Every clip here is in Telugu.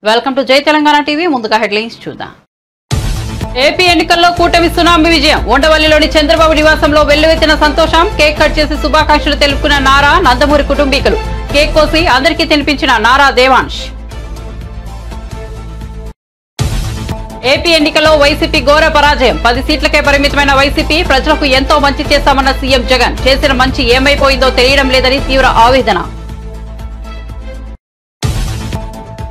వెల్కమ్ టు జై తెలంగాణ టీవీ. ముందుగా హెడ్లైన్స్ చూద్దాం. ఏపీ ఎన్నికల్లో కూటమి సునామీ విజయం. ఉండవల్లిలోని చంద్రబాబు నివాసంలో వెల్లువెత్తిన సంతోషం. కేక్ కట్ చేసి శుభాకాంక్షలు తెలుపుకున్న నారా, నందమూరి కుటుంబీకులు. కేక్ కోసి అందరికీ తినిపించిన నారా దేవాంశ్. ఏపీ ఎన్నికల్లో వైసీపీ ఘోర పరాజయం. 10 సీట్లకే పరిమితమైన వైసీపీ ప్రజలకు ఎంతో మంచి చేశామన్న సీఎం జగన్. చేసిన మంచి ఏమైపోయిందో తెలియడం లేదని తీవ్ర ఆవేదన.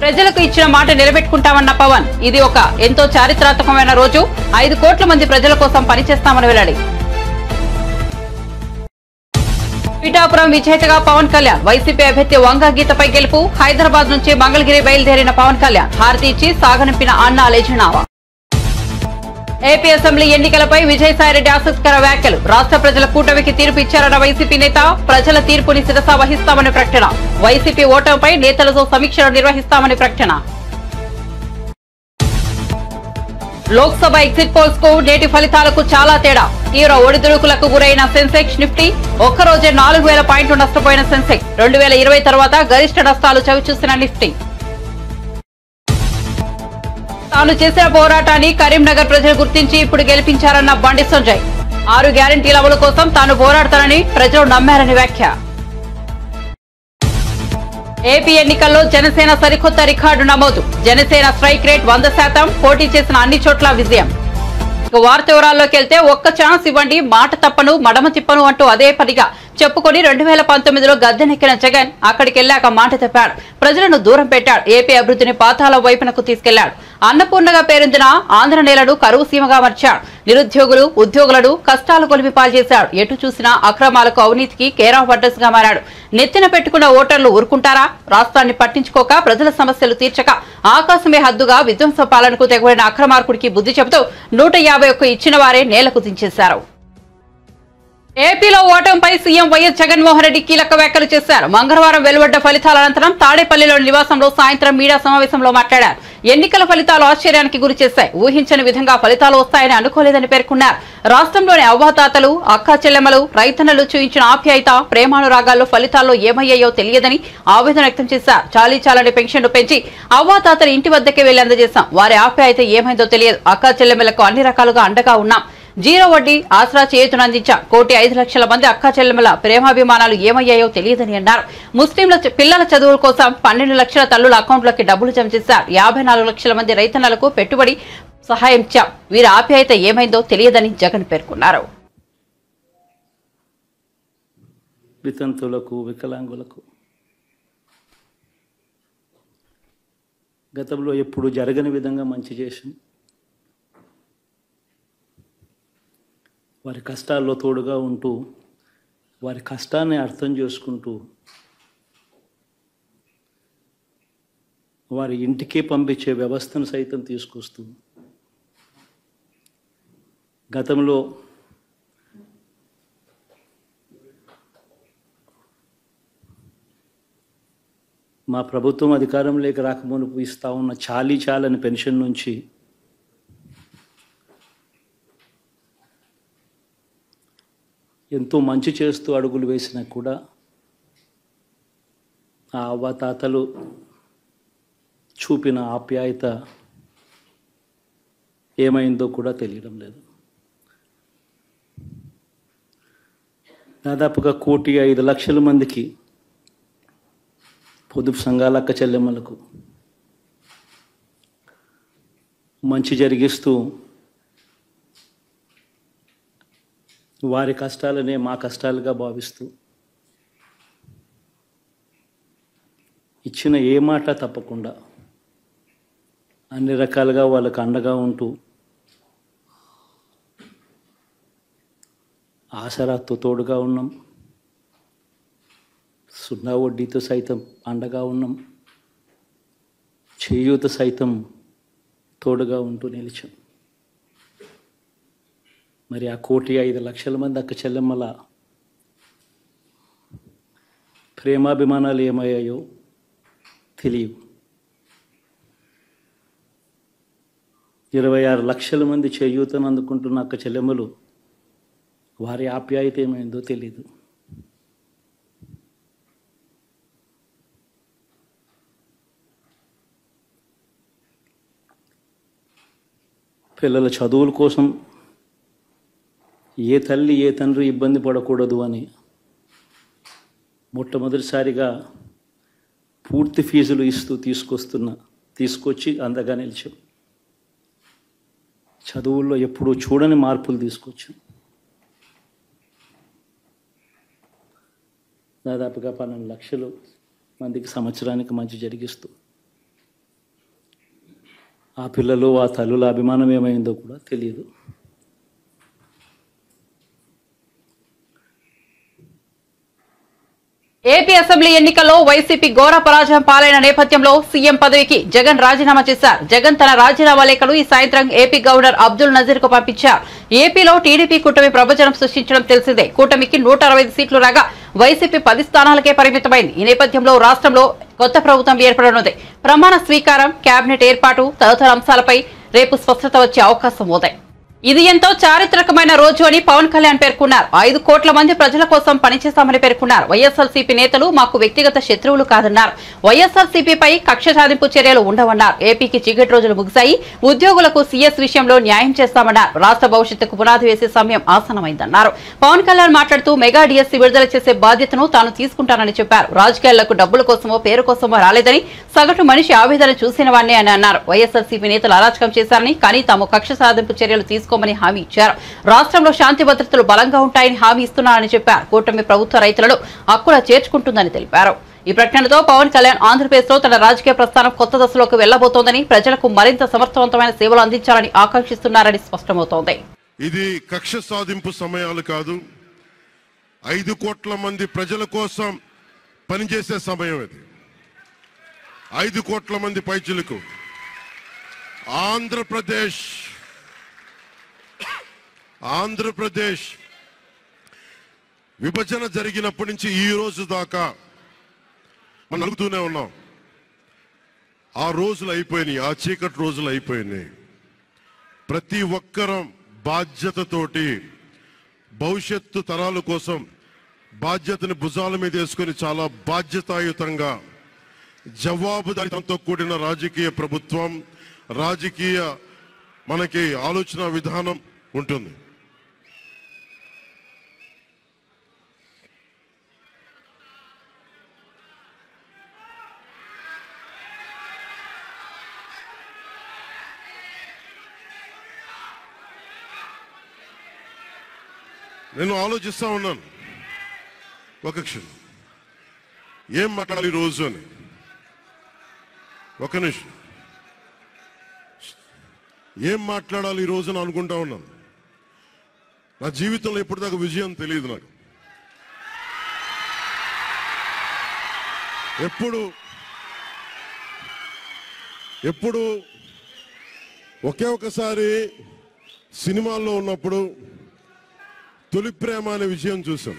ప్రజలకు ఇచ్చిన మాట నిలబెట్టుకుంటామన్న పవన్. ఇది ఒక ఎంతో చారిత్రాత్మకమైన రోజు. 5 కోట్ల మంది ప్రజల కోసం పనిచేస్తామని వెల్లడి. పిఠాపురం విజేతగా పవన్ కళ్యాణ్. వైసీపీ అభ్యర్థి వంగ గీతపై గెలుపు. హైదరాబాద్ నుంచి మంగళగిరి బయలుదేరిన పవన్ కళ్యాణ్ హారతి ఇచ్చి సాగనింపిన అన్నా లెజనావా. ఏపీ అసెంబ్లీ ఎన్నికలపై విజయసాయిరెడ్డి ఆసక్తికర వ్యాఖ్యలు. రాష్ట్ర ప్రజల కూటమికి తీర్పు ఇచ్చారన్న వైసీపీ నేత. ప్రజల తీర్పుని శిరసా వహిస్తామని ప్రకటన. వైసీపీ ఓటమిపై నేతలతో సమీక్షలు నిర్వహిస్తామని ప్రకటన. లోక్సభ ఎగ్జిట్ పోల్స్ కు నేటి ఫలితాలకు చాలా తేడా. తీవ్ర ఒడిదుడుకులకు గురైన సెన్సెక్స్, నిఫ్టీ. ఒక్కరోజే 4000 పాయింట్లు నష్టపోయిన సెన్సెక్స్. 2020 తర్వాత గరిష్ట నష్టాలు చవిచూసిన నిఫ్టీ. తాను చేసిన పోరాటాన్ని కరీంనగర్ ప్రజలు గుర్తించి ఇప్పుడు గెలిపించారన్న బండి సంజయ్. 6 గ్యారంటీల అమలు కోసం తాను పోరాడతానని ప్రజలు నమ్మారని వ్యాఖ్య. ఏపీ ఎన్నికల్లో జనసేన సరికొత్త రికార్డు నమోదు. Janasena strike rate 100%. పోటీ చేసిన అన్ని చోట్ల విజయం. వార్త వివరాల్లోకి వెళ్తే ఒక్క ఛాన్స్ ఇవ్వండి, మాట తప్పను, మడమ తిప్పను అంటూ అదే పనిగా చెప్పుకొని 2019లో గద్దెనెక్కిన జగన్ అక్కడికి వెళ్లాక మాట తప్పాడు. ప్రజలను దూరం పెట్టాడు. ఏపీ అభివృద్ధిని పాతాళ వైపునకు తీసుకెళ్లాడు. అన్నపూర్ణగా పేరొందిన ఆంధ్ర నేలను కరువు సీమగా మార్చాడు. నిరుద్యోగులు, ఉద్యోగులను కష్టాలు కొలిమి పాల్చేశాడు. ఎటు చూసినా అక్రమాలకు, అవినీతికి కేర్ ఆఫ్ అడ్రస్ గా మారాడు. నెత్తిన పెట్టుకున్న ఓటర్లు ఊరుకుంటారా? రాష్ట్రాన్ని పట్టించుకోక, ప్రజల సమస్యలు తీర్చక, ఆకాశమే హద్దుగా విధ్వంస పాలనకు తెగబడిన అక్రమార్కుడికి బుద్ధి చెబుతూ 151 ఇచ్చిన వారే నేలకు దించేశారు. ఏపీలో ఓటమిపై సీఎం వైఎస్ జగన్మోహన్ రెడ్డి కీలక వ్యాఖ్యలు చేశారు. మంగళవారం వెలువడ్డ ఫలితాల అనంతరం తాడేపల్లిలోని నివాసంలో సాయంత్రం మీడియా సమావేశంలో మాట్లాడారు. ఎన్నికల ఫలితాలు ఆశ్చర్యానికి గురి చేశాయి. ఊహించని విధంగా ఫలితాలు వస్తాయని అనుకోలేదని పేర్కొన్నారు. రాష్ట్రంలోని అవ్వాతాతలు, అక్కా చెల్లెమ్మలు, రైతన్నలు చూయించిన ఆప్యాయత, ప్రేమానురాగాల్లో ఫలితాల్లో ఏమయ్యాయో తెలియదని ఆవేదన వ్యక్తం చేశారు. చాలీచాలని పెన్షన్లు పెంచి అవ్వాతాతలు ఇంటి వద్దకే వెళ్లి అందజేశాం. వారి ఆప్యాయత ఏమైందో తెలియదు. అక్కా చెల్లెమ్మలకు అన్ని రకాలుగా అండగా ఉన్నాం. 0 వడ్డీ ఆసరా చేయూతను అందించాం. 1,05,00,000 మంది అక్కా చెల్లెమ్మల ప్రేమాభిమానాలు ఏమయ్యాయో తెలియదని అన్నారు. ముస్లింల పిల్లల చదువుల కోసం 12 లక్షల తల్లుల అకౌంట్లోకి డబ్బులు జమ చేశారు. 54 లక్షల మంది రైతన్నలకు పెట్టుబడి సహాయం ఇచ్చాం. వీరి ఆప్యాయత ఏమైందో తెలియదని జగన్ పేర్కొన్నారు. వితంతులకు, వికలాంగులకు గతంలో ఎప్పుడు జరగని విధంగా మంచి చేసింది. వారి కష్టాల్లో తోడుగా ఉంటూ, వారి కష్టాన్ని అర్థం చేసుకుంటూ, వారి ఇంటికే పంపించే వ్యవస్థను సైతం తీసుకొస్తూ, గతంలో మా ప్రభుత్వం అధికారంలోకి రాకమునుపు ఇస్తా ఉన్న చాలని పెన్షన్ నుంచి ఎంతో మంచి చేస్తూ అడుగులు వేసినా కూడా ఆ అవ్వాతాతలు చూపిన ఆప్యాయత ఏమైందో కూడా తెలియడం లేదు. దాదాపుగా 1,05,00,000 మందికి పొదుపు సంఘాల అక్క చెల్లెమ్మలకు మంచి జరిగిస్తూ వారి కష్టాలనే మా కష్టాలుగా భావిస్తూ ఇచ్చిన ఏ మాట తప్పకుండా అన్ని రకాలుగా వాళ్ళకు అండగా ఉంటూ ఆసరాతో తోడుగా ఉన్నాం. 0 వడ్డీతో సైతం అండగా ఉన్నాం. చేయూత సైతం తోడుగా ఉంటూ నిలిచాం. మరి ఆ 1,05,00,000 మంది అక్క చెల్లెమ్మల ప్రేమాభిమానాలు ఏమయ్యాయో తెలియవు. 26 లక్షల మంది చేయూతను అందుకుంటున్న అక్క చెల్లెమ్మలు వారి ఆప్యాయత ఏమైందో తెలియదు. పిల్లల చదువుల కోసం ఏ తల్లి ఏ తండ్రి ఇబ్బంది పడకూడదు అని మొట్టమొదటిసారిగా పూర్తి ఫీజులు ఇస్తూ తీసుకొచ్చి అండగా నిలిచాం. చదువుల్లో ఎప్పుడూ చూడని మార్పులు తీసుకొచ్చాం. దాదాపుగా 12 లక్షలు మందికి సంవత్సరానికి మంచి జరిగిస్తూ ఆ పిల్లలు ఆ తల్లుల అభిమానం ఏమైందో కూడా తెలియదు. ఏపీ అసెంబ్లీ ఎన్నికల్లో వైసీపీ ఘోర పరాజయం పాలైన నేపథ్యంలో సీఎం పదవికి జగన్ రాజీనామా చేశారు. జగన్ తన రాజీనామా లేఖను ఈ సాయంత్రం ఏపీ గవర్నర్ అబ్దుల్ నజీర్ కు పంపించారు. ఏపీలో టీడీపీ కూటమి ప్రభంజనం సృష్టించడం తెలిసిందే. కూటమికి 165 సీట్లు రాగా వైసీపీ 10 స్థానాలకే పరిమితమైంది. ఈ నేపథ్యంలో రాష్ట్రంలో కొత్త ప్రభుత్వం ఏర్పడనుంది. ప్రమాణ స్వీకారం, కేబినెట్ ఏర్పాటు తదితర అంశాలపై రేపు స్పష్టత వచ్చే అవకాశం ఉంది. ఇది ఎంతో చారిత్రకమైన రోజు అని పవన్ కళ్యాణ్ పేర్కొన్నారు. 5 కోట్ల మంది ప్రజల కోసం పనిచేస్తామని పేర్కొన్నారు. వైఎస్ఆర్సీపీ నేతలు మాకు వ్యక్తిగత శత్రువులు కాదన్నారు. వైఎస్ఆర్సీపీపై కక్ష సాధింపు చర్యలు ఉండవన్నారు. ఏపీకి చీకటి రోజులు ముగిశాయి. ఉద్యోగులకు సీఎస్ విషయంలో న్యాయం చేస్తామన్నారు. రాష్ట్ర భవిష్యత్తుకు పునాది వేసే సమయం ఆసన్నమైందన్నారు. పవన్ కళ్యాణ్ మాట్లాడుతూ మెగా డిఎస్సీ విడుదల చేసే బాధ్యతను తాను తీసుకుంటానని చెప్పారు. రాజకీయాలకు డబ్బుల కోసమో పేరు కోసమో రాలేదని, సగటు మనిషి ఆవేదన చూసిన వాడిని అని అన్నారు. వైఎస్ఆర్సీపీ నేతలు అరాచకం చేశారని, కానీ తాము కక్ష సాధింపు చర్యలు తీసుకోమని హామీ ఇచ్చారు. రాష్ట్రంలో శాంతి భద్రతలు బలంగా ఉంటాయని హామీ ఇస్తున్నారని చెప్పారు. కూటమి ప్రభుత్వ రైతులను హక్కులా చేర్చుకుంటుందని తెలిపారు. ఈ ప్రకటనతో పవన్ కళ్యాణ్ ఆంధ్రప్రదేశ్ లో తన రాజకీయ ప్రస్థానం కొత్త దశలోకి వెళ్లబోతోందని, ప్రజలకు మరింత సమర్థవంతమైన సేవలు అందించాలని ఆకాంక్షిస్తున్నారని స్పష్టమవుతోంది. ఇది కక్ష సాధింపు సమయాలు కాదు, 5 కోట్ల మంది ప్రజల కోసం పనిచేసే సమయం ఇది. 5 కోట్ల మంది పైచులకు ఆంధ్రప్రదేశ్ విభజన జరిగినప్పటి నుంచి ఈ రోజు దాకా మనం అడుగుతూనే ఉన్నాం. ఆ రోజులు అయిపోయినాయి, ఆ చీకటి రోజులు అయిపోయినాయి. ప్రతి ఒక్కరం బాధ్యతతోటి భవిష్యత్తు తరాల కోసం బాధ్యతని భుజాల మీద వేసుకొని చాలా బాధ్యతాయుతంగా జవాబుదారీతనంతో కూడిన రాజకీయ ప్రభుత్వం, రాజకీయ మనకి ఆలోచన విధానం ఉంటుంది. నేను ఆలోచిస్తా ఉన్నాను, ఒక క్షణం ఏం మాట్లాడాలి ఈ రోజు అని. ఒక నిమిషం, ఏం మాట్లాడాలి ఈ రోజు అని అనుకుంటా ఉన్నాను. నా జీవితంలో ఎప్పటిదాకా విజయం తెలియదు నాకు. ఎప్పుడు ఒకే ఒకసారి సినిమాల్లో ఉన్నప్పుడు తొలి ప్రేమ అనే విజయం చూసాం.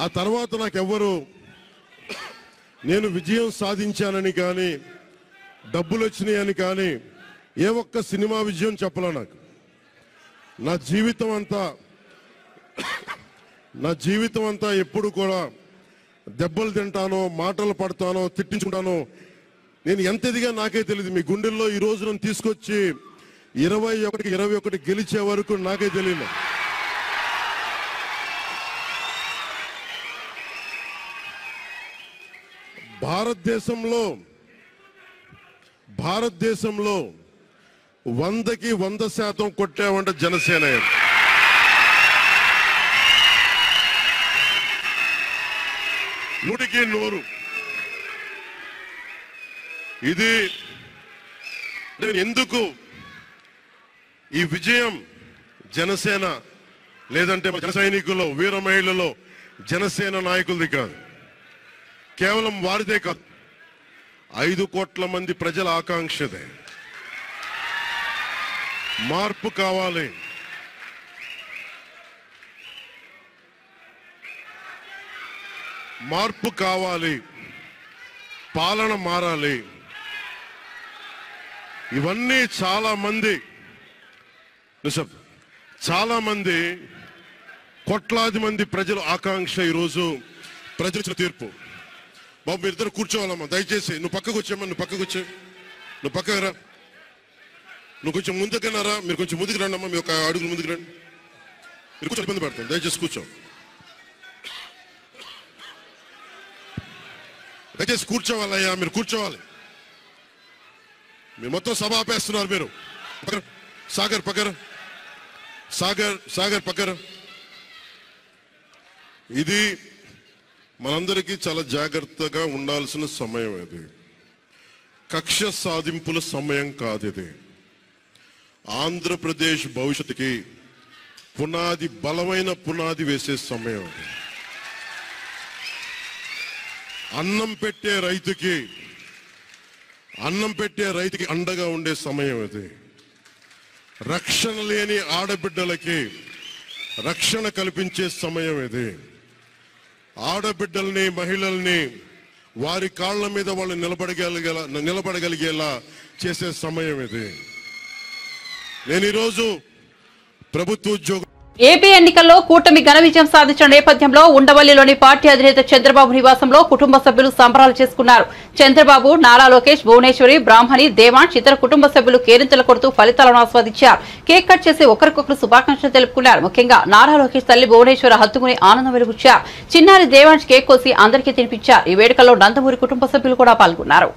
ఆ తర్వాత నాకెవ్వరు నేను విజయం సాధించానని కానీ, డబ్బులు వచ్చినాయని కానీ ఏ ఒక్క సినిమా విజయం చెప్పలే నాకు. నా జీవితం అంతా ఎప్పుడు కూడా దెబ్బలు తింటానో, మాటలు పడతానో, తిట్టించుకుంటానో. నేను ఎంత ఎదిగా నాకే తెలియదు. మీ గుండెల్లో ఈ రోజు నన్ను తీసుకొచ్చి 21 గెలిచే వరకు నాకే తెలియదు. భారతదేశంలో 100కి 100% కొట్టామంటే జనసేన. నూటికి 100. ఇది ఎందుకు ఈ విజయం జనసేన లేదంటే జన సైనికుల్లో, వీర మహిళల్లో జనసేన నాయకులది కాదు, కేవలం వారిదే కాదు, 5 కోట్ల మంది ప్రజల ఆకాంక్షదే. మార్పు కావాలి. పాలన మారాలి. ఇవన్నీ చాలా మంది కోట్లాది మంది ప్రజల ఆకాంక్ష. ఈరోజు ప్రజల తీర్పు. బాబు మీరిద్దరు కూర్చోవాలమ్మా దయచేసి. నువ్వు పక్కకు వచ్చామ్మా, నువ్వు పక్కకు వచ్చే, నువ్వు పక్కకు రా, నువ్వు కొంచెం ముందుకన్నారా, మీరు కొంచెం ముందుకు రండి అమ్మా, మీ ఒక అడుగులు ముందుకు రండి. మీరు కూర్చొని ఇబ్బంది పడతాను, దయచేసి కూర్చో, దయచేసి కూర్చోవాలయ్యా, మీరు కూర్చోవాలి. మీరు మొత్తం సభ ఆపేస్తున్నారు. మీరు సాగర్ పక్కన, సాగర్ పక్కన. ఇది మనందరికీ చాలా జాగ్రత్తగా ఉండాల్సిన సమయం. ఇది కక్ష సాధింపుల సమయం కాదు. ఇది ఆంధ్రప్రదేశ్ భవిష్యత్తుకి పునాది, బలమైన పునాది వేసే సమయం. అన్నం పెట్టే రైతుకి అండగా ఉండే సమయం ఇది. రక్షణ లేని ఆడబిడ్డలకి రక్షణ కల్పించే సమయం ఇది. ఆడబిడ్డల్ని, మహిళల్ని వారి కాళ్ళ మీద వాళ్ళు నిలబడగలిగేలా చేసే సమయం ఇది. నేను ఈరోజు ప్రభుత్వ ఉద్యోగం ఏపీ ఎన్నికల్లో కూటమి ఘన విజయం సాధించిన నేపథ్యంలో ఉండవల్లిలోని పార్టీ అధినేత చంద్రబాబు నివాసంలో కుటుంబ సభ్యులు సంబరాలు చేసుకున్నారు. చంద్రబాబు, నారా లోకేష్, భువనేశ్వరి, బ్రాహ్మణి, దేవాంశ్ ఇతర కుటుంబ సభ్యులు కేరింతలు కొడుతూ ఫలితాలను ఆస్వాదించారు. కేక్ కట్ చేసి ఒకరికొకరు శుభాకాంక్షలు తెలుపుకున్నారు. ముఖ్యంగా నారా లోకేష్ తల్లి భువనేశ్వరి హత్తుకుని ఆనందం వెలుగుచ్చారు. చిన్నారి దేవాంశ్ కేక్ కోసి అందరికీ తినిపించారు. ఈ వేడుకల్లో నందమూరి కుటుంబ సభ్యులు కూడా పాల్గొన్నారు.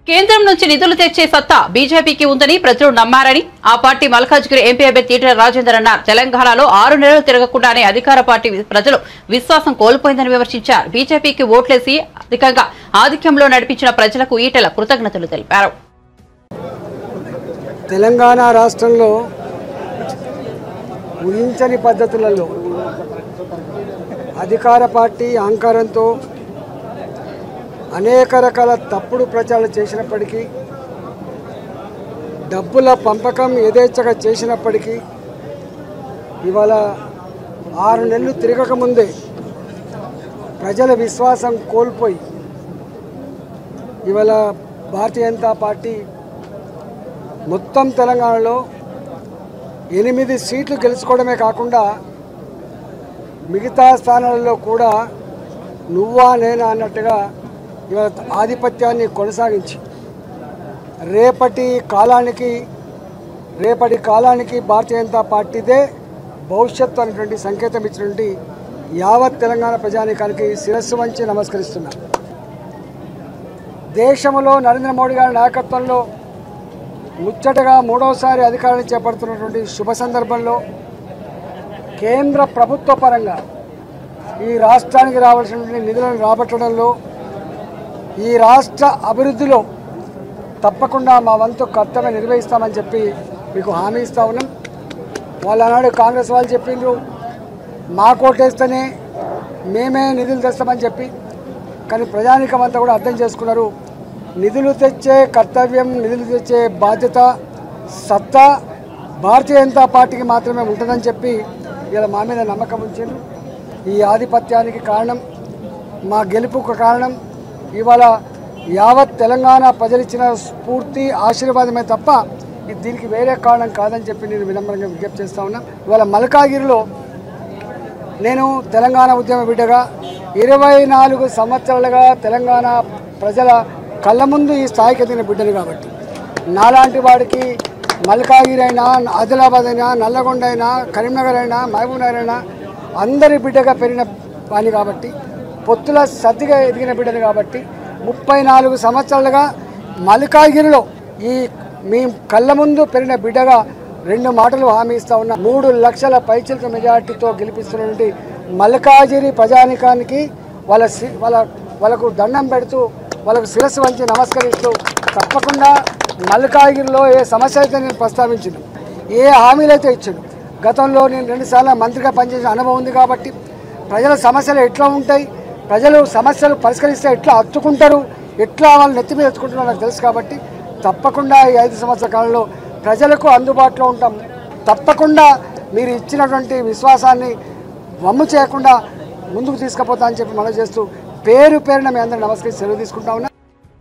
కేంద్రం నుంచి నిధులు తెచ్చే సత్తా బీజేపీకి ఉందని ప్రజలు నమ్మారని ఆ పార్టీ మల్కాజ్గిరి ఎంపీ అభ్యర్థి ఈటెల రాజేందర్ అన్నారు. తెలంగాణలో 6 నెలలు తిరగకుండానే అధికార పార్టీ ప్రజలు విశ్వాసం కోల్పోయిందని విమర్శించారు. బీజేపీకి ఓట్లేసి అధికంగా ఆధిక్యంలో నడిపించిన ప్రజలకు ఈటెల కృతజ్ఞతలు తెలిపారు. తెలంగాణ రాష్ట్రంలో ఊహించని పద్ధతులలో అధికార పార్టీ అహంకారంతో అనేక రకాల తప్పుడు ప్రచారాలు చేసినప్పటికీ, డబ్బుల పంపకం యథేచ్ఛగా చేసినప్పటికీ, ఇవాళ 6 నెలలు తిరగకముందే ప్రజల విశ్వాసం కోల్పోయి ఇవాళ భారతీయ జనతా పార్టీ మొత్తం తెలంగాణలో 8 సీట్లు గెలుచుకోవడమే కాకుండా మిగతా స్థానాలలో కూడా నువ్వా నేనా అన్నట్టుగా ఇవాళ ఆధిపత్యాన్ని కొనసాగించి రేపటి కాలానికి భారతీయ జనతా పార్టీదే భవిష్యత్తు అనేటువంటి సంకేతం ఇచ్చినటువంటి యావత్ తెలంగాణ ప్రజానీకానికి శిరస్సు వంచి నమస్కరిస్తున్నా. దేశంలో నరేంద్ర మోడీ గారి నాయకత్వంలో ముచ్చటగా 3వసారి అధికారాన్ని చేపడుతున్నటువంటి శుభ సందర్భంలో కేంద్ర ప్రభుత్వ పరంగా ఈ రాష్ట్రానికి రావాల్సిన నిధులను రాబట్టడంలో, ఈ రాష్ట్ర అభివృద్ధిలో తప్పకుండా మా వంతు కర్తవ్యం నిర్వహిస్తామని చెప్పి మీకు హామీ ఇస్తా ఉన్నాం. వాళ్ళు ఆనాడు కాంగ్రెస్ వాళ్ళు చెప్పిండ్రు మా కోటేస్తేనే మేమే నిధులు తెస్తామని చెప్పి, కానీ ప్రజానీకం అంతా కూడా అర్థం చేసుకున్నారు. నిధులు తెచ్చే కర్తవ్యం, నిధులు తెచ్చే బాధ్యత, సత్తా భారతీయ జనతా పార్టీకి మాత్రమే ఉంటుందని చెప్పి ఇలా మా మీద నమ్మకం ఉంచారు. ఈ ఆధిపత్యానికి కారణం, మా గెలుపుకు కారణం ఇవాళ యావత్ తెలంగాణ ప్రజలిచ్చిన స్ఫూర్తి, ఆశీర్వాదమే తప్ప దీనికి వేరే కారణం కాదని చెప్పి నేను వినమ్రంగా విజ్ఞప్తి చేస్తా ఉన్నా. ఇవాళ మల్కాగిరిలో నేను తెలంగాణ ఉద్యమ బిడ్డగా 24 సంవత్సరాలుగా తెలంగాణ ప్రజల కళ్ళ ముందు ఈ స్థాయికి ఎదిగిన బిడ్డను కాబట్టి, నాలాంటి వాడికి మల్కాగిరి అయినా, ఆదిలాబాద్ అయినా, నల్లగొండ అయినా, కరీంనగర్ అయినా, మహబూబ్ నగర్ అయినా అందరి బిడ్డగా పెరిగిన వాణి కాబట్టి, పొత్తుల సర్దిగా ఎదిగిన బిడ్డను కాబట్టి 34 సంవత్సరాలుగా మల్కాగిరిలో ఈ మీ కళ్ళ ముందు పెరిగిన బిడ్డగా 2 మాటలు హామీ ఇస్తా ఉన్నా. 3 లక్షల పైచిలక మెజార్టీతో గెలిపిస్తున్నటువంటి మల్కాజిరి ప్రజానికానికి వాళ్ళకు దండం పెడుతూ, వాళ్ళకు శిరస్సు వంచి నమస్కరిస్తూ, తప్పకుండా మల్కాజిరిలో ఏ సమస్య అయితే నేను ప్రస్తావించాను, ఏ హామీలు అయితే ఇచ్చాను, గతంలో నేను 2 సార్లు మంత్రిగా పనిచేసిన అనుభవం ఉంది కాబట్టి ప్రజల సమస్యలు ఎట్లా ఉంటాయి, ప్రజలు సమస్యలు పరిష్కరిస్తే ఎట్లా హత్తుకుంటారు, ఎట్లా వాళ్ళు నెత్తి మీద ఎత్తుకుంటారో నాకు తెలుసు కాబట్టి తప్పకుండా ఈ 5 సంవత్సరాల కాలంలో ప్రజలకు అందుబాటులో ఉంటాం. తప్పకుండా మీరు ఇచ్చినటువంటి విశ్వాసాన్ని వమ్ము చేయకుండా ముందుకు తీసుకుపోతా అని చెప్పి మనం చేస్తూ పేరున మీ అందరూ నమస్కరించి సెలవు తీసుకుంటా ఉన్నా.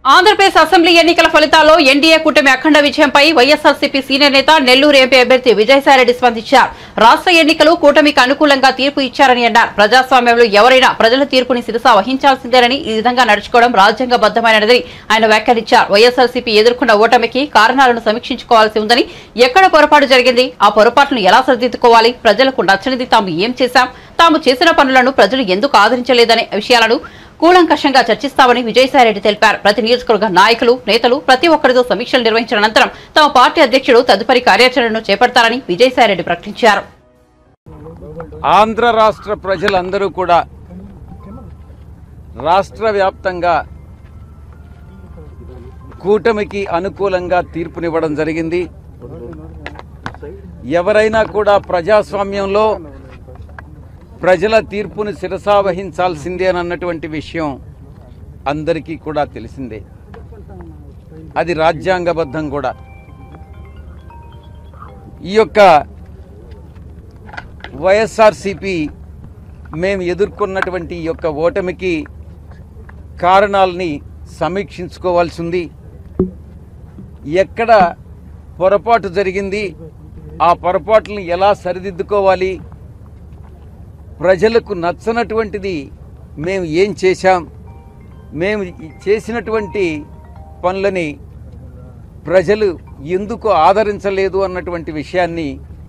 ఆంధ్రప్రదేశ్ అసెంబ్లీ ఎన్నికల ఫలితాల్లో ఎన్డీఏ కూటమి అఖండ విజయంపై వైఎస్ఆర్సీపీ సీనియర్ నేత నెల్లూరు ఎంపీ అభ్యర్థి విజయసాయిరెడ్డి స్పందించారు. రాష్ట్ర ఎన్నికలు కూటమికి అనుకూలంగా తీర్పు ఇచ్చారని అన్నారు. ప్రజాస్వామ్యంలో ఎవరైనా ప్రజల తీర్పుని శిరసా వహించాల్సిందేనని, ఈ విధంగా నడుచుకోవడం రాజ్యాంగబద్దమైనదని ఆయన వ్యాఖ్యానించారు. వైఎస్ఆర్సీపీ ఎదుర్కొన్న ఓటమికి కారణాలను సమీక్షించుకోవాల్సి ఉందని, ఎక్కడ పొరపాటు జరిగింది, ఆ పొరపాట్లను ఎలా సరిదిద్దుకోవాలి, ప్రజలకు నచ్చనిది తాము ఏం చేశాం, తాము చేసిన పనులను ప్రజలు ఎందుకు ఆదరించలేదనే విషయాలను కూలంకషంగా చర్చిస్తామని విజయసాయిరెడ్డి తెలిపారు. ప్రతి నియోజకవర్గ నాయకులు, నేతలు ప్రతి ఒక్కరితో సమీక్షలు నిర్వహించిన అనంతరం తమ పార్టీ అధ్యక్షుడు తదుపరి కార్యాచరణను చేపడతారని విజయసాయిరెడ్డి ప్రకటించారు. ఆంధ్ర రాష్ట్ర ప్రజలందరూ కూడా రాష్ట్ర వ్యాప్తంగా కూటమికి అనుకూలంగా తీర్పునివ్వడం జరిగింది. ఎవరైనా కూడా ప్రజాస్వామ్యంలో ప్రజల తీర్పును శిరసా వహించాల్సిందే అన్నటువంటి విషయం అందరికీ కూడా తెలిసిందే. అది రాజ్యాంగబద్ధం కూడా. ఈ యొక్క వైఎస్ఆర్సీపీ మేము ఎదుర్కొన్నటువంటి ఈ యొక్క ఓటమికి కారణాలని సమీక్షించుకోవాల్సి ఉంది. ఎక్కడ పొరపాటు జరిగింది, ఆ పొరపాట్లను ఎలా సరిదిద్దుకోవాలి, ప్రజలకు నచ్చనటువంటిది మేము ఏం చేశాం, మేము చేసినటువంటి పనులని ప్రజలు ఎందుకు ఆదరించలేదు అన్నటువంటి విషయాన్ని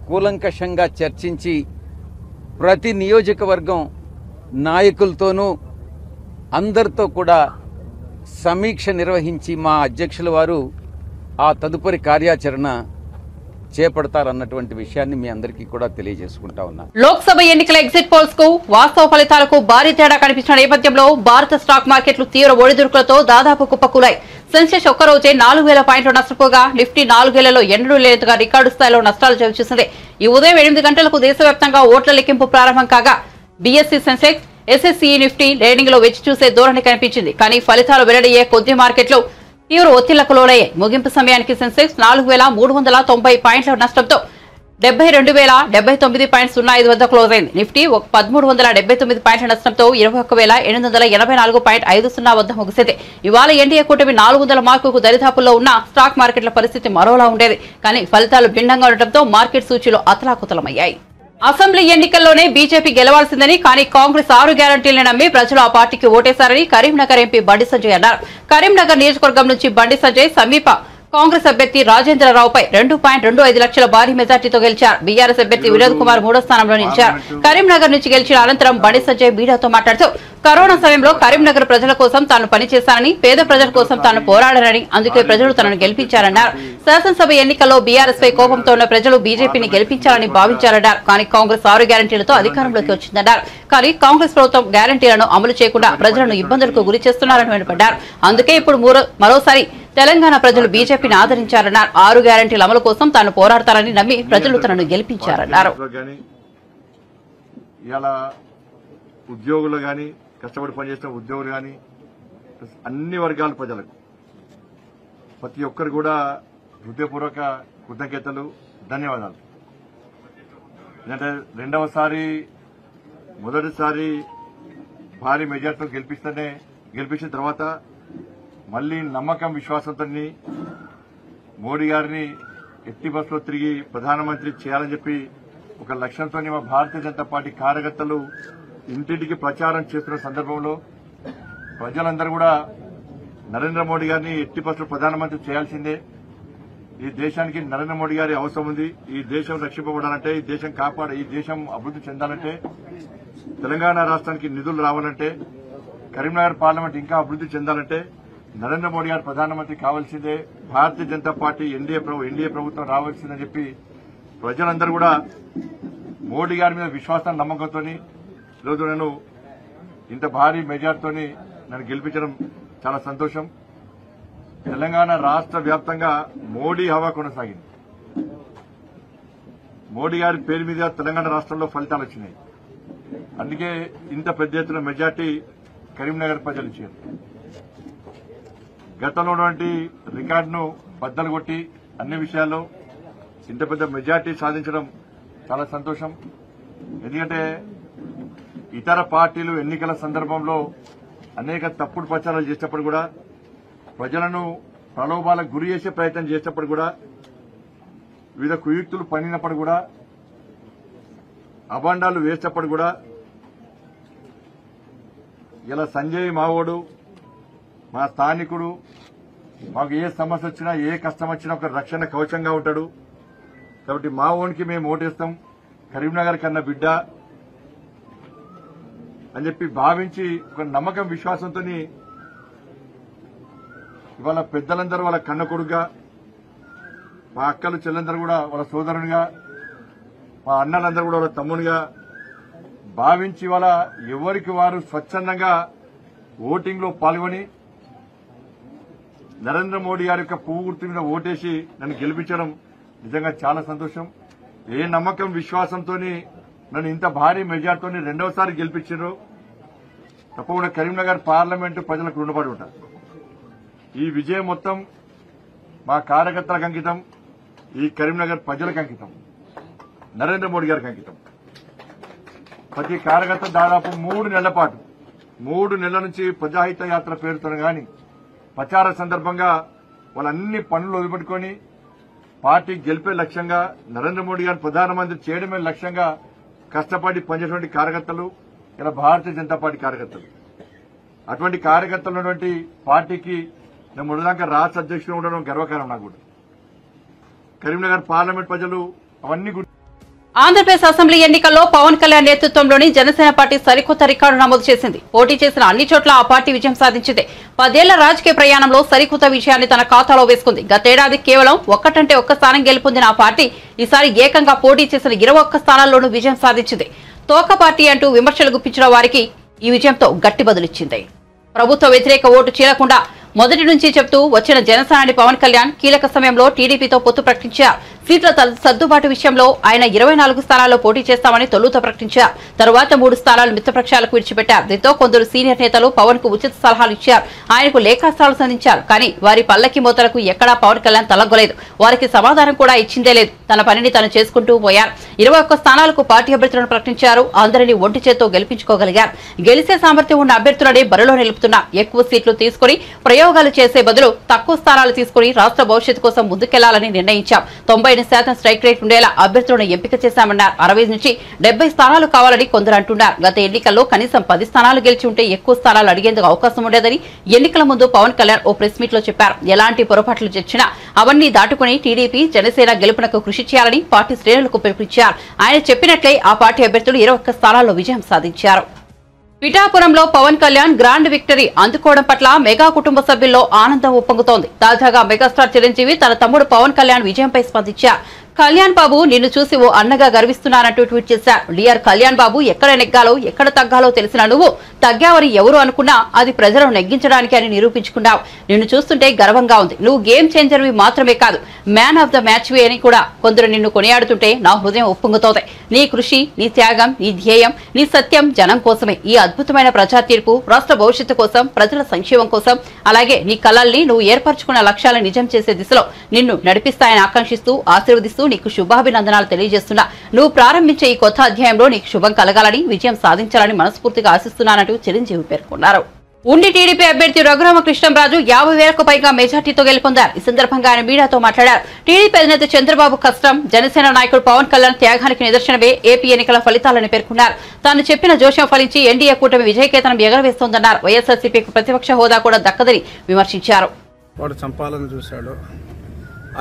కూలంకషంగా చర్చించి ప్రతి నియోజకవర్గం నాయకులతోనూ అందరితో కూడా సమీక్ష నిర్వహించి మా అధ్యక్షుల వారు ఆ తదుపరి కార్యాచరణ చేపడతారన్నటువంటి విషయాన్ని మీ అందరికీ కూడా తెలియజేసుకుంటా ఉన్నా. లోక్సభ ఎన్నికల ఎగ్జిట్ పోల్స్ కు వాస్తవ ఫలితాలకు భారీ తేడా కనిపించిన నేపథ్యంలో భారత స్టాక్ మార్కెట్లు తీవ్ర ఒడిదుడుకులతో దాదాపు కుప్పకూలాయి. సెన్సెక్స్ ఒక్కరోజే 4000 పాయింట్లు నష్టపోగా నిఫ్టీ 4 ఏళ్లలో ఎన్నడూ లేనంతగా రికార్డు స్థాయిలో నష్టాలు చవిచూసింది. ఈ ఉదయం 8 గంటలకు దేశవ్యాప్తంగా ఓట్ల లెక్కింపు ప్రారంభం కాగా BSc Sensex, SSC Nifty trading లో వెచ్చి చూసే ధోరణి కనిపించింది. కానీ ఫలితాలు వెల్లడయ్యే కొద్ది మార్కెట్లు తీవ్ర ఒత్తిళ్లకు లోనయ్యాయి. ముగింపు సమయానికి సెన్సెక్స్ 4390 పాయింట్ల నష్టంతో 72,079.05 వద్ద క్లోజ్ అయింది. నిఫ్టీ 1379 పాయింట్ల నష్టంతో 21,884.50 వద్ద ముగిసింది. ఇవాళ ఎన్డీఏ కూటమి 400 మార్కుకు దరిదాపుల్లో ఉన్న స్టాక్ మార్కెట్ల పరిస్థితి మరోలా ఉండేది. కానీ ఫలితాలు భిన్నంగా ఉండటంతో మార్కెట్ సూచీలు అతలాకుతలమయ్యాయి. అసెంబ్లీ ఎన్నికల్లోనే బీజేపీ గెలవాల్సిందని, కానీ కాంగ్రెస్ 6 గ్యారంటీలను నమ్మి ప్రజలు ఆ పార్టీకి ఓటేశారని కరీంనగర్ ఎంపీ బండి సంజయ్ అన్నారు. కరీంనగర్ నియోజకవర్గం నుంచి బండి సంజయ్ సమీప కాంగ్రెస్ అభ్యర్థి రాజేంద్రరావుపై 2.25 లక్షల భారీ మెజార్టీతో గెలిచారు. బీఆర్ఎస్ అభ్యర్థి వినోద్ కుమార్ 3వ స్థానంలో నిలిచారు. కరీంనగర్ నుంచి గెలిచిన అనంతరం బండి సంజయ్ మీడియాతో మాట్లాడుతూ కరోనా సమయంలో కరీంనగర్ ప్రజల కోసం తాను పనిచేశానని, పేద ప్రజల కోసం తాను పోరాడానని, అందుకే ప్రజలు తనను గెలిపించారన్నారు. శాసనసభ ఎన్నికల్లో బీఆర్ఎస్ పై కోపంతో ఉన్న ప్రజలు బీజేపీని గెలిపించాలని భావించారన్నారు. కానీ కాంగ్రెస్ 6 గ్యారంటీలతో అధికారంలోకి వచ్చిందన్నారు. కానీ కాంగ్రెస్ ప్రభుత్వం గ్యారంటీలను అమలు చేయకుండా ప్రజలను ఇబ్బందులకు గురి చేస్తున్నారని వెనుపడ్డారు. అందుకే ఇప్పుడు మరోసారి తెలంగాణ ప్రజలు బీజేపీని ఆదరించారన్నారు. 6 గ్యారంటీల అమలు కోసం తాను పోరాడతారని నమ్మి ప్రజలు తనను గెలిపించారన్నారు. ఉద్యోగులు కానీ, కష్టపడి పనిచేస్తున్న ఉద్యోగులు కానీ, అన్ని వర్గాల ప్రజలకు ప్రతి ఒక్కరు కూడా హృదయపూర్వక కృతజ్ఞతలు, ధన్యవాదాలు. ఎందుకంటే మొదటిసారి భారీ మెజార్టీతో గెలిపించిన తర్వాత మళ్లీ నమ్మకం, విశ్వాసంతో మోడీ గారిని ఎట్టి బస్సులో తిరిగి ప్రధానమంత్రి చేయాలని చెప్పి ఒక లక్ష్యంతో మా భారతీయ జనతా పార్టీ కార్యకర్తలు ఇంటింటికి ప్రచారం చేస్తున్న సందర్భంలో ప్రజలందరూ కూడా నరేంద్ర మోడీ గారిని ఎట్టి బస్సులో ప్రధానమంత్రి చేయాల్సిందే, ఈ దేశానికి నరేంద్ర మోడీ గారి అవసరం ఉంది, ఈ దేశం రక్షింపబడాలంటే, ఈ దేశం ఈ దేశం అభివృద్ది చెందాలంటే, తెలంగాణ రాష్ట్రానికి నిధులు రావాలంటే, కరీంనగర్ పార్లమెంట్ ఇంకా అభివృద్ది చెందాలంటే నరేంద్ర మోడీ గారు ప్రధానమంత్రి కావాల్సిందే, భారతీయ జనతా పార్టీ ఎన్డీఏ ప్రభుత్వం రావాల్సిందని చెప్పి ప్రజలందరూ కూడా మోడీ గారి మీద విశ్వాసాన్ని, నమ్మకంతో ఈరోజు నేను ఇంత భారీ మెజార్టీతో నన్ను గెలిపించడం చాలా సంతోషం. తెలంగాణ రాష్ట్ర వ్యాప్తంగా మోడీ హవా కొనసాగింది. మోడీ గారి పేరు మీద తెలంగాణ రాష్ట్రంలో ఫలితాలు వచ్చినాయి. అందుకే ఇంత పెద్ద ఎత్తున మెజార్టీ కరీంనగర్ ప్రజలు ఇచ్చారు. గతంలో ఉన్నటువంటి రికార్డును బద్దలు కొట్టి అన్ని విషయాల్లో ఇంత పెద్ద మెజార్టీ సాధించడం చాలా సంతోషం. ఎందుకంటే ఇతర పార్టీలు ఎన్నికల సందర్భంలో అనేక తప్పుడు ప్రచారాలు చేసేటప్పుడు కూడా, ప్రజలను ప్రలోభాలకు గురి చేసే ప్రయత్నం చేసేటప్పుడు కూడా, వివిధ కుయుక్తులు పన్నినప్పుడు కూడా, అభాండాలు వేసేటప్పుడు కూడా, ఇలా సంజయ్ మావోడు, మా స్థానికుడు, మాకు ఏ సమస్య వచ్చినా, ఏ కష్టం వచ్చినా ఒక రక్షణ కవచంగా ఉంటాడు. కాబట్టి మా ఓన్కి మేము ఓటేస్తాం, కరీంనగర్ కన్నా బిడ్డ అని చెప్పి భావించి ఒక నమ్మకం, విశ్వాసంతో ఇవాళ పెద్దలందరూ వాళ్ళ కన్న కొడుకుగా, మా అక్కలు చెల్లెందరూ కూడా వాళ్ళ సోదరునిగా, మా అన్నలందరూ కూడా వాళ్ళ తమ్మునిగా భావించి ఇవాళ ఎవరికి వారు స్వచ్ఛందంగా ఓటింగ్ లో పాల్గొని నరేంద్ర మోడీ గారి యొక్క పువ్వు గుర్తు మీద ఓటేసి నన్ను గెలిపించడం నిజంగా చాలా సంతోషం. ఏ నమ్మకం, విశ్వాసంతో నన్ను ఇంత భారీ మెజార్టీతో రెండవసారి గెలిపించారు. తప్పకుండా కరీంనగర్ పార్లమెంటు ప్రజలకు రుణపడి ఉంటారు. ఈ విజయం మొత్తం మా కార్యకర్తలకు అంకితం, ఈ కరీంనగర్ ప్రజలకు అంకితం, నరేంద్ర మోడీ గారికి అంకితం. ప్రతి కార్యకర్త దాదాపు 3 నెలల పాటు 3 నెలల నుంచి ప్రజాహిత యాత్ర పేరుతో గాని ప్రచార సందర్భంగా వాళ్ళన్ని పనులు వదిలిపెట్టుకుని పార్టీ గెలిపే లక్ష్యంగా, నరేంద్ర మోడీ గారిని ప్రధానమంత్రి చేయడమే లక్ష్యంగా కష్టపడి పనిచేసినటువంటి కార్యకర్తలు ఇలా భారతీయ జనతా పార్టీ కార్యకర్తలు. అటువంటి కార్యకర్తలు ఉన్నటువంటి పార్టీకి నేను మొదటిదాకా రాష్ట్ర అధ్యక్షుడు ఉండడం గర్వకారణం. నాకు కూడా కరీంనగర్ పార్లమెంట్ ప్రజలు అవన్నీ ఆంధ్రప్రదేశ్ అసెంబ్లీ ఎన్నికల్లో పవన్ కళ్యాణ్ నేతృత్వంలోని జనసేన పార్టీ సరికొత్త రికార్డు నమోదు చేసింది. పోటీ చేసిన అన్ని చోట్ల ఆ పార్టీ విజయం సాధించింది. 10 ఏళ్ల రాజకీయ ప్రయాణంలో సరికొత్త విజయాన్ని తన ఖాతాలో వేసుకుంది. గతేడాది కేవలం ఒక్కటంటే ఒక్క స్థానం గెలుపొందిన ఆ పార్టీ ఈసారి ఏకంగా పోటీ చేసిన 21 స్థానాల్లోనూ విజయం సాధించింది. తోక పార్టీ అంటూ విమర్శలు గుప్పించిన వారికి ఈ విజయంతో గట్టి బదులిచ్చింది. ప్రభుత్వ వ్యతిరేక ఓటు చీలకుండా మొదటి నుంచి చెబుతూ వచ్చిన జనసేనాని పవన్ కళ్యాణ్ కీలక సమయంలో టీడీపీతో పొత్తు ప్రకటించారు. సీట్ల సర్దుబాటు విషయంలో ఆయన 24 స్థానాల్లో పోటీ చేస్తామని తొలుత ప్రకటించారు. తరువాత 3 స్థానాలు మిత్రపక్షాలకు విడిచిపెట్టారు. దీంతో కొందరు సీనియర్ నేతలు పవన్ కు ఉచిత సలహాలు ఇచ్చారు. ఆయనకు లేఖాస్త్రాలు సంధించారు. కానీ వారి పల్లకి మోతలకు ఎక్కడా పవన్ కళ్యాణ్ తలగ్గలేదు. వారికి సమాధానం కూడా ఇచ్చిందే లేదు. తన పనిని తను చేసుకుంటూ పోయారు. 21 స్థానాలకు పార్టీ అభ్యర్థులను ప్రకటించారు. అందరినీ ఒంటి చేత్తో గెలిపించుకోగలిగారు. గెలిచే సామర్థ్యం ఉన్న అభ్యర్థులనే బరిలో నిలుపుతున్నా ఎక్కువ సీట్లు తీసుకుని ప్రయోగాలు చేసే బదులు తక్కువ స్థానాలు తీసుకుని రాష్ట్ర భవిష్యత్తు కోసం ముందుకెళ్లాలని నిర్ణయించాం. 90 50% స్ట్రైక్ రేట్ ఉండేలా అభ్యర్థులను ఎంపిక చేశామన్నారు. 60 నుంచి 70 స్థానాలు కావాలని కొందరు అంటున్నారు. గత ఎన్నికల్లో కనీసం 10 స్థానాలు గెలిచి ఉంటే ఎక్కువ స్థానాలు అడిగేందుకు అవకాశం ఉండేదని ఎన్నికల ముందు పవన్ కళ్యాణ్ ఓ ప్రెస్ మీట్ లో చెప్పారు. ఎలాంటి పొరపాట్లు చేసినా అవన్నీ దాటుకుని టీడీపీ జనసేన గెలుపునకు కృషి చేయాలని పార్టీ శ్రేణులకు పిలుపునిచ్చారు. ఆయన చెప్పినట్లే ఆ పార్టీ అభ్యర్థులు 21 స్థానాల్లో విజయం సాధించారు. పిఠాపురంలో పవన్ కళ్యాణ్ గ్రాండ్ విక్టరీ అందుకోవడం పట్ల మెగా కుటుంబ సభ్యుల్లో ఆనందం ఉప్పొంగుతోంది. తాజాగా మెగాస్టార్ చిరంజీవి తన తమ్ముడు పవన్ కళ్యాణ్ విజయంపై స్పందించారు. కళ్యాణ్ బాబు నిన్ను చూసి ఓ అన్నగా గర్విస్తున్నానంటూ ట్వీట్ చేశారు. డియర్ కళ్యాణ్ బాబు, ఎక్కడ నెగ్గాలో ఎక్కడ తగ్గాలో తెలిసిన నువ్వు తగ్గావని ఎవరు అనుకున్నా అది ప్రజలను నెగ్గించడానికి అని నిరూపించుకున్నావు. నిన్ను చూస్తుంటే గర్వంగా ఉంది. నువ్వు గేమ్ చేంజర్వి మాత్రమే కాదు, మ్యాన్ ఆఫ్ ద మ్యాచ్వి అని కూడా కొందరు నిన్ను కొనియాడుతుంటే నా హృదయం ఉప్పొంగుతోంది. నీ కృషి, నీ త్యాగం, నీ ధ్యేయం, నీ సత్యం జనం కోసమే. ఈ అద్భుతమైన ప్రజా తీర్పు రాష్ట్ర భవిష్యత్తు కోసం, ప్రజల సంక్షేమం కోసం, అలాగే నీ కలల్ని నువ్వు ఏర్పరచుకున్న లక్ష్యాలను నిజం చేసే దిశలో నిన్ను నడిపిస్తాయని ఆకాంక్షిస్తూ ఆశీర్వదిస్తూ నీకు శుభాభినందనాలు తెలియజేస్తున్నా. నువ్వు ప్రారంభించే ఈ కొత్త అధ్యాయంలో నీకు శుభం కలగాలని, విజయం సాధించాలని మనస్ఫూర్తిగా ఆశిస్తున్నానంటూ చిరంజీవి పేర్కొన్నారు. ఉండి టీడీపీ అభ్యర్థి రఘురామకృష్ణంరాజు 50,000కు పైగా మెజార్టీతో గెలుపొందారు. ఈ సందర్భంగా ఆయన మీడియాతో మాట్లాడారు. టీడీపీ అధినేత చంద్రబాబు కష్టం, జనసేన నాయకుడు పవన్ కళ్యాణ్ త్యాగానికి నిదర్శనమే ఏపీ ఎన్నికల ఫలితాలని పేర్కొన్నారు. తాను చెప్పిన జోష్యం ఫలించి ఎన్డీఏ కూటమి విజయకేతనం ఎగరవేస్తోందన్నారు. వైఎస్ఆర్సీపీకి ప్రతిపక్ష హోదా కూడా దక్కదని విమర్శించారు. వాడు చంపాలని చూశాడు.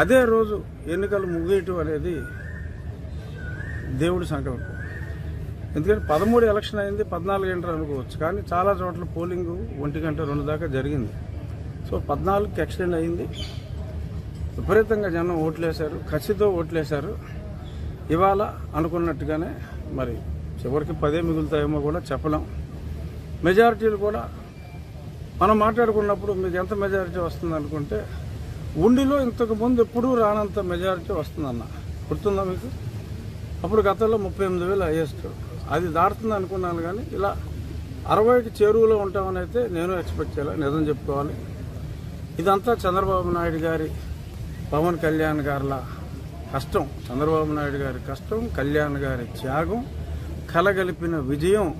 అదే రోజు ఎన్నికలు ముగియటం అనేది దేవుడి సంకల్పం. ఎందుకంటే 13 ఎలక్షన్ అయింది, 14 గంటలు అనుకోవచ్చు, కానీ చాలా చోట్ల పోలింగ్ 1 గంట 2 దాకా జరిగింది. సో 14కి ఎక్స్టెండ్ అయింది. విపరీతంగా జనం ఓట్లేశారు, కసితో ఓట్లేశారు. ఇవాళ అనుకున్నట్టుగానే మరి చివరికి 10 మిగులుతాయేమో కూడా చెప్పలేం. మెజారిటీలు కూడా మనం మాట్లాడుకున్నప్పుడు మీకు ఎంత మెజారిటీ వస్తుంది అనుకుంటే, ఉండిలో ఇంతకు ముందు ఎప్పుడూ రానంత మెజారిటీ వస్తుందన్న గుర్తుందా మీకు? అప్పుడు గతంలో 38,000 హైయెస్ట్, అది దాటుతుంది అనుకున్నాను. కానీ ఇలా 60కి చేరువలో ఉంటామని అయితే నేను ఎక్స్పెక్ట్ చేయాలి, నిజం చెప్పుకోవాలి. ఇదంతా చంద్రబాబు నాయుడు గారి, పవన్ కళ్యాణ్ గారిల కష్టం. చంద్రబాబు నాయుడు గారి కష్టం, కళ్యాణ్ గారి త్యాగం కలగలిపిన విజయం.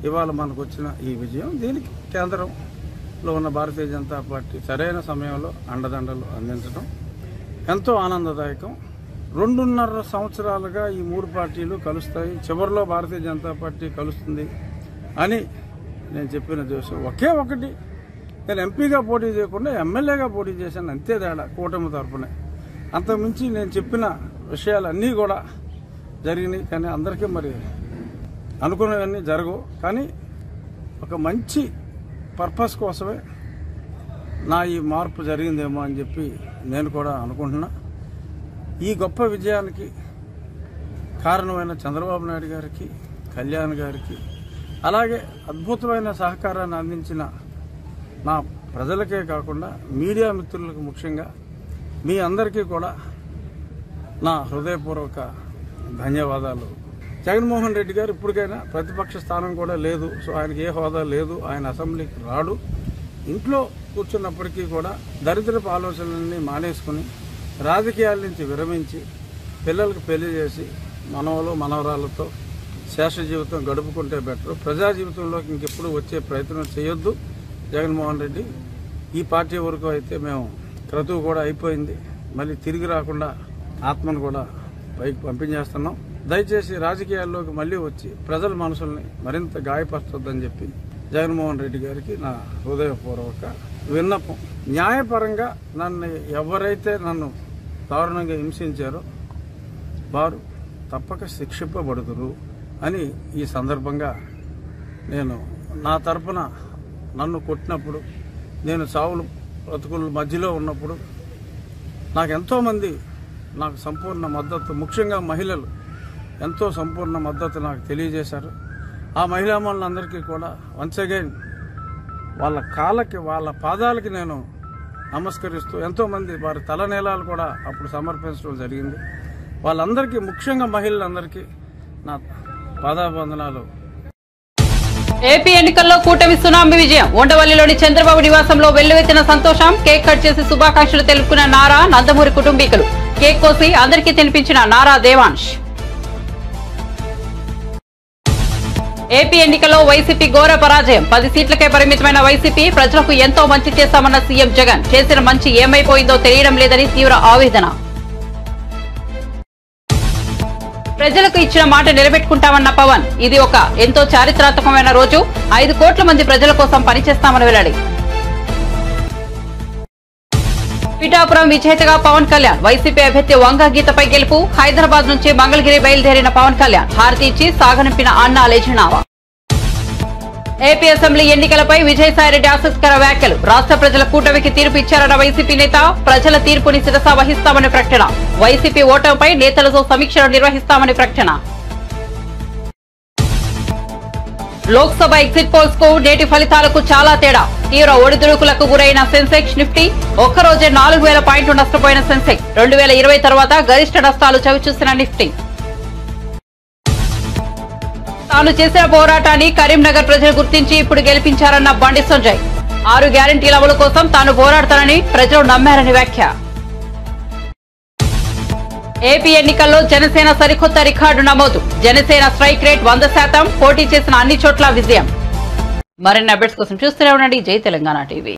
ఇవాళ మనకు వచ్చిన ఈ విజయం, దీనికి కేంద్రంలో ఉన్న భారతీయ జనతా పార్టీ సరైన సమయంలో అండదండలు అందించడం ఎంతో ఆనందదాయకం. 2.5 సంవత్సరాలుగా ఈ 3 పార్టీలు కలుస్తాయి, చివరిలో భారతీయ జనతా పార్టీ కలుస్తుంది అని నేను చెప్పిన జోషం ఒకే ఒకటి. నేను ఎంపీగా పోటీ చేయకుండా ఎమ్మెల్యేగా పోటీ చేశాను, అంతే తేడా కూటమి తరఫునే. అంతకుమించి నేను చెప్పిన విషయాలన్నీ కూడా జరిగినాయి. కానీ అందరికీ మరి అనుకున్నవన్నీ జరగవు. కానీ ఒక మంచి పర్పస్ కోసమే నా ఈ మార్పు జరిగిందేమో అని చెప్పి నేను కూడా అనుకుంటున్నా. ఈ గొప్ప విజయానికి కారణమైన చంద్రబాబు నాయుడు గారికి, కళ్యాణ్ గారికి, అలాగే అద్భుతమైన సహకారాన్ని అందించిన నా ప్రజలకే కాకుండా మీడియా మిత్రులకు, ముఖ్యంగా మీ అందరికీ కూడా నా హృదయపూర్వక ధన్యవాదాలు. జగన్మోహన్ రెడ్డి గారు ఇప్పటికైనా ప్రతిపక్ష స్థానం కూడా లేదు, సో ఆయనకి ఏ హోదా లేదు, ఆయన అసెంబ్లీకి రాడు. ఇంట్లో కూర్చున్నప్పటికీ కూడా దరిద్రపు ఆలోచనలన్నీ మానేసుకుని రాజకీయాల నుంచి విరమించి పిల్లలకు పెళ్లి చేసి మనవలు మనవరాలతో శేష జీవితం గడుపుకుంటే బెటర్. ప్రజా జీవితంలోకి ఇంకెప్పుడు వచ్చే ప్రయత్నం చేయొద్దు జగన్మోహన్ రెడ్డి. ఈ పార్టీ వరకు అయితే మేము క్రతువు కూడా అయిపోయింది, మళ్ళీ తిరిగి రాకుండా ఆత్మను కూడా పైకి పంపించేస్తున్నాం. దయచేసి రాజకీయాల్లోకి మళ్ళీ వచ్చి ప్రజల మనసుల్ని మరింత గాయపరచొద్దని చెప్పి జగన్మోహన్ రెడ్డి గారికి నా హృదయపూర్వక విన్నపం. న్యాయపరంగా ఎవరైతే నన్ను దారుణంగా హింసించారో వారు తప్పక శిక్షింపబడుతురు అని ఈ సందర్భంగా నేను నా తరపున నన్ను కొట్టినప్పుడు, నేను చావులు బ్రతుకుల మధ్యలో ఉన్నప్పుడు నాకు ఎంతోమంది నాకు సంపూర్ణ మద్దతు, ముఖ్యంగా మహిళలు ఎంతో సంపూర్ణ మద్దతు నాకు తెలియజేశారు. ఆ మహిళామణులందరికీ కూడా వన్స్ అగైన్ వాళ్ళ కాళ్ళకి, వాళ్ళ పాదాలకి నేను నమస్కరిస్తూ, ఎంతోమంది వారి తలనీలాలు కూడా అప్పుడు సమర్పించడం జరిగింది. వాళ్ళందరికీ, ముఖ్యంగా మహిళలందరికీ నా పాదాబంధనాలు. ఏపీ ఎన్నికల్లో కూటమి సునామీ విజయం. ఉండవల్లిలోని చంద్రబాబు నివాసంలో వెల్లువెత్తిన సంతోషం. కేక్ కట్ చేసి శుభాకాంక్షలు తెలుపుకున్న నారా, నందమూరి కుటుంబీకులు. కేక్ కోసి అందరికీ తినిపించిన నారా దేవాంశ్. ఏపీ ఎన్నికల్లో వైసీపీ ఘోర పరాజయం. 10 సీట్లకే పరిమితమైన వైసీపీ ప్రజలకు ఎంతో మంచి చేశామన్న సీఎం జగన్ చేసిన మంచి ఏమైపోయిందో తెలియడం లేదని తీవ్ర ఆవేదన. ప్రజలకు ఇచ్చిన మాట నిలబెట్టుకుంటామన్న పవన్. ఇది ఒక ఎంతో చారిత్రాత్మకమైన రోజు. 5 కోట్ల మంది ప్రజల కోసం పనిచేస్తామని వెల్లడి. పిఠాపురం విజేతగా పవన్ కళ్యాణ్. వైసీపీ అభ్యర్థి వంగ గీతపై గెలుపు. హైదరాబాద్ నుంచి మంగళగిరి బయలుదేరిన పవన్ కళ్యాణ్ హారతి ఇచ్చి సాగనింపిన అన్నా లేచినావా. ఏపీ అసెంబ్లీ ఎన్నికలపై విజయసాయిరెడ్డి ఆసక్తికర వ్యాఖ్యలు. రాష్ట్ర ప్రజల కూటమికి తీర్పు ఇచ్చారన్న వైసీపీ నేత. ప్రజల తీర్పుని శిరసా వహిస్తామని ప్రకటన. వైసీపీ ఓటమిపై నేతలతో సమీక్షలు నిర్వహిస్తామని ప్రకటన. లోక్సభ ఎగ్జిట్ పోల్స్ కు నేటి ఫలితాలకు చాలా తేడా. తీవ్ర ఒడిదుడుకులకు గురైన సెన్సెక్స్, నిఫ్టీ. ఒక్కరోజే 4000 పాయింట్లు నష్టపోయిన సెన్సెక్స్. 2020 తర్వాత గరిష్ట నష్టాలు చవిచూసిన నిఫ్టీ. తాను చేసిన పోరాటాన్ని కరీంనగర్ ప్రజలు గుర్తించి ఇప్పుడు గెలిపించారన్న బండి సంజయ్. 6 గ్యారంటీల అమలు కోసం తాను పోరాడతానని ప్రజలు నమ్మారని వ్యాఖ్య. ఏపీ ఎన్నికల్లో జనసేన సరికొత్త రికార్డు నమోదు. Janasena strike rate 100%. పోటీ చేసిన అన్ని చోట్ల విజయం. మరిన్ని అప్డేట్స్ కోసం చూస్తూనే ఉండండి జై తెలంగాణ టీవీ.